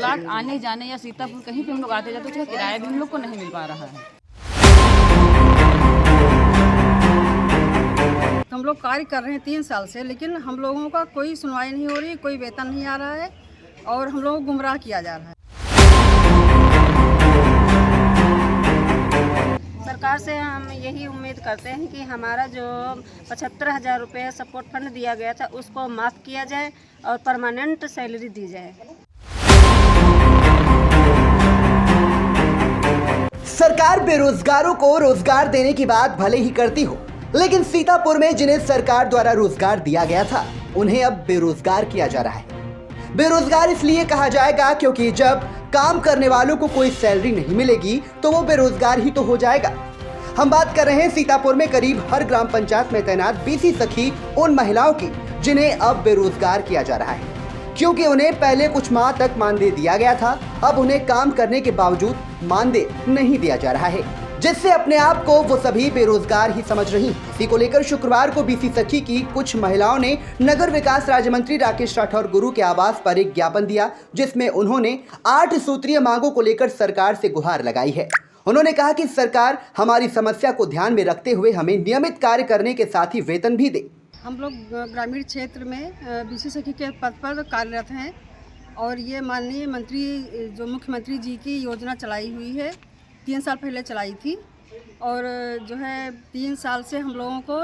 Block आने जाने या सीतापुर कहीं भी हम लोग आते जाते, उसका किराया भी हम लोग को नहीं मिल पा रहा है। हम लोग कार्य कर रहे हैं 3 साल से, लेकिन हम लोगों का कोई सुनवाई नहीं हो रही, कोई वेतन नहीं आ रहा है और हम लोगों को गुमराह किया जा रहा है। सरकार से हम यही उम्मीद करते हैं कि हमारा जो 75,000 रुपये सपोर्ट फंड दिया गया था उसको माफ़ किया जाए और परमानेंट सैलरी दी जाए। सरकार बेरोजगारों को रोजगार देने की बात भले ही करती हो, लेकिन सीतापुर में जिन्हें सरकार द्वारा रोजगार दिया गया था उन्हें अब बेरोजगार किया जा रहा है। बेरोजगार इसलिए कहा जाएगा क्योंकि जब काम करने वालों को कोई सैलरी नहीं मिलेगी तो वो बेरोजगार ही तो हो जाएगा। हम बात कर रहे हैं सीतापुर में करीब हर ग्राम पंचायत में तैनात बीसी सखी उन महिलाओं की जिन्हें अब बेरोजगार किया जा रहा है, क्योंकि उन्हें पहले कुछ माह तक मानदेय दिया गया था, अब उन्हें काम करने के बावजूद मानदेय नहीं दिया जा रहा है, जिससे अपने आप को वो सभी बेरोजगार ही समझ रही। इसी को लेकर शुक्रवार को बीसी सखी की कुछ महिलाओं ने नगर विकास राज्य मंत्री राकेश राठौर गुरु के आवास पर एक ज्ञापन दिया, जिसमें उन्होंने 8 सूत्रीय मांगों को लेकर सरकार से गुहार लगाई है। उन्होंने कहा कि सरकार हमारी समस्या को ध्यान में रखते हुए हमें नियमित कार्य करने के साथ ही वेतन भी दे। हम लोग ग्रामीण क्षेत्र में बीसी सखी के पद पर कार्यरत हैं और ये माननीय मंत्री जो मुख्यमंत्री जी की योजना चलाई हुई है 3 साल पहले चलाई थी और जो है 3 साल से हम लोगों को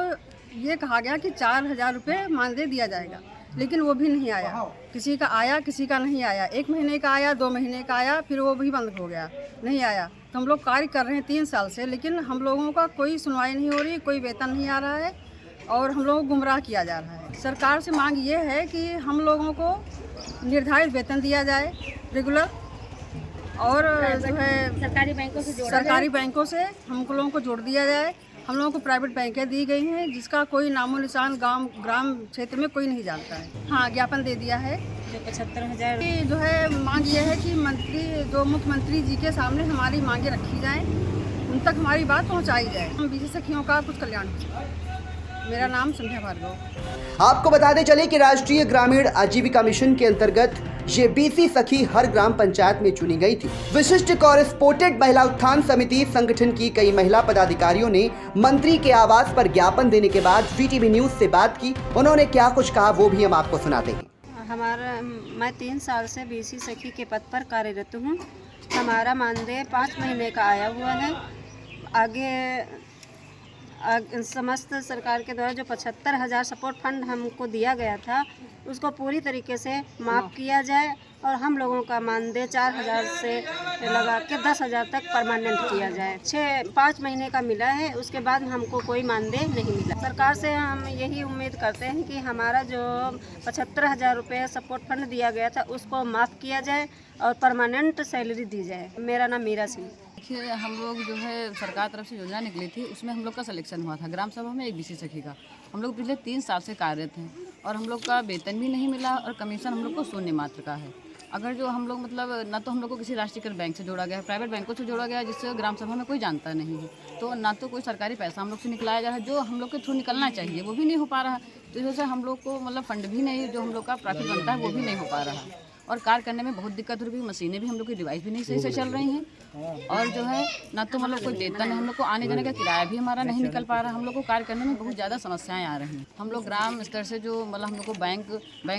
ये कहा गया कि 4,000 रुपये मानदेय दिया जाएगा, लेकिन वो भी नहीं आया। किसी का आया, किसी का नहीं आया। 1 महीने का आया, 2 महीने का आया, फिर वो भी बंद हो गया, नहीं आया। तो हम लोग कार्य कर रहे हैं 3 साल से, लेकिन हम लोगों का कोई सुनवाई नहीं हो रही, कोई वेतन नहीं आ रहा है और हम लोगों को गुमराह किया जा रहा है। सरकार से मांग ये है कि हम लोगों को निर्धारित वेतन दिया जाए रेगुलर, और जो है सरकारी बैंकों से हम लोगों को जोड़ दिया जाए। हम लोगों को प्राइवेट बैंकें दी गई हैं जिसका कोई नामो निशान ग्राम क्षेत्र में कोई नहीं जानता है। हाँ, ज्ञापन दे दिया है। जो 75,000 जो है मांग ये है कि मुख्यमंत्री जी के सामने हमारी मांगे रखी जाएं, उन तक हमारी बात पहुंचाई जाए, हम बीसी सखियों का कुछ कल्याण हो सके। मेरा नाम संध्या भार्गव। आपको बताते चले कि राष्ट्रीय ग्रामीण आजीविका मिशन के अंतर्गत ये बीसी सखी हर ग्राम पंचायत में चुनी गई थी। विशिष्ट कॉरेस्पोंडेंट महिला उत्थान समिति संगठन की कई महिला पदाधिकारियों ने मंत्री के आवास पर ज्ञापन देने के बाद वीटीवी न्यूज से बात की। उन्होंने क्या कुछ कहा वो भी हम आपको सुनाते हैं। मैं 3 साल से बीसी सखी के पद पर कार्यरत हूँ। हमारा मानदेय 5 महीने का आया हुआ है। आगे समस्त सरकार के द्वारा जो 75,000 सपोर्ट फंड हमको दिया गया था उसको पूरी तरीके से माफ़ किया जाए और हम लोगों का मानदेय 4,000 से लगा के 10,000 तक परमानेंट किया जाए। 5 महीने का मिला है, उसके बाद हमको कोई मानदेय नहीं मिला। सरकार से हम यही उम्मीद करते हैं कि हमारा जो 75,000 रुपये सपोर्ट फंड दिया गया था उसको माफ़ किया जाए और परमानेंट सैलरी दी जाए। मेरा नाम मीरा सिंह। देखिए, हम लोग जो है सरकार तरफ से योजना निकली थी, उसमें हम लोग का सिलेक्शन हुआ था ग्राम सभा में एक बीसी सखी का। हम लोग पिछले 3 साल से कार्यरत हैं और हम लोग का वेतन भी नहीं मिला और कमीशन हम लोग को शून्य मात्र का है। अगर जो हम लोग मतलब ना तो हम लोग को किसी राष्ट्रीयकृत बैंक से जोड़ा गया है, प्राइवेट बैंकों से जोड़ा गया है जिससे ग्राम सभा में कोई जानता नहीं है, तो ना तो कोई सरकारी पैसा हम लोग से निकलाया जा रहा है जो हम लोग के थ्रू निकलना चाहिए वो भी नहीं हो पा रहा। तो इस वजह से हम लोग को मतलब फंड भी नहीं, जो हम लोग का प्रॉफिट बनता है वो भी नहीं हो पा रहा और कार्य करने में बहुत दिक्कत हो रही है। मशीनें भी हम लोग की डिवाइस भी नहीं सही से चल रही हैं और जो है ना तो मतलब कोई वेतन है, हम लोग को आने जाने का किराया भी हमारा नहीं निकल पा रहा। हम लोग को कार्य करने में बहुत ज़्यादा समस्याएं आ रही हैं। हम लोग ग्राम स्तर से जो मतलब हम लोग को बैंक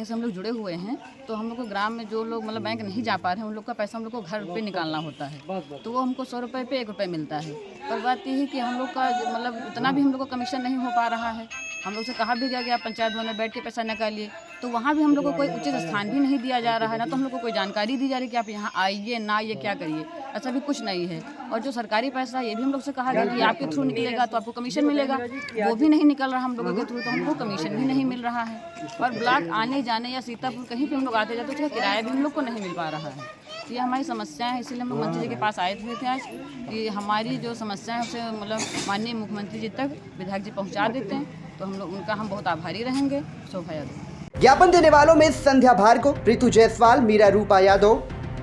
से हम लोग जुड़े हुए हैं, तो हम लोग को ग्राम में जो लोग मतलब बैंक नहीं जा पा रहे हैं उन लोग का पैसा हम लोग को घर पे निकालना होता है, तो वो हमको 100 रुपये पे 1 रुपये मिलता है। पर बात ये है कि हम लोग का मतलब इतना भी हम लोग को कमीशन नहीं हो पा रहा है। हम लोग से कहा भी गया कि आप पंचायत भवन में बैठ के पैसा निकालिए, तो वहाँ भी हम लोग को कोई उचित स्थान भी नहीं दिया जा रहा है, ना तो हम लोग को कोई जानकारी दी जा रही है कि आप यहाँ आइए ना आइए क्या करिए, ऐसा भी कुछ नहीं है। और जो सरकारी पैसा है ये भी हम लोग से कहा गया कि आपके थ्रू निकलेगा तो आपको कमीशन मिलेगा, वो भी नहीं निकल रहा हम लोगों के थ्रू, तो हमको कमीशन भी नहीं मिल रहा है। और ब्लॉक आने जाने या सीतापुर कहीं भी हम लोग आते जाते उसका किराया भी हम लोग को नहीं मिल पा रहा है। तो ये हमारी समस्या है, इसीलिए हम लोग मंत्री जी के पास आए हुए थे आज कि हमारी जो समस्या है उसे मतलब माननीय मुख्यमंत्री जी तक विधायक जी पहुँचा देते हैं, तो हम लोग उनका हम बहुत आभारी रहेंगे। शोभा यादव। ज्ञापन देने वालों में संध्या भार्गव, ऋतु जायसवाल, मीरा रूपा यादव,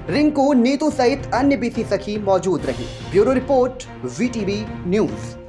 रिंकू, नीतू सहित अन्य बीसी सखी मौजूद रही। Bureau report, VTV news.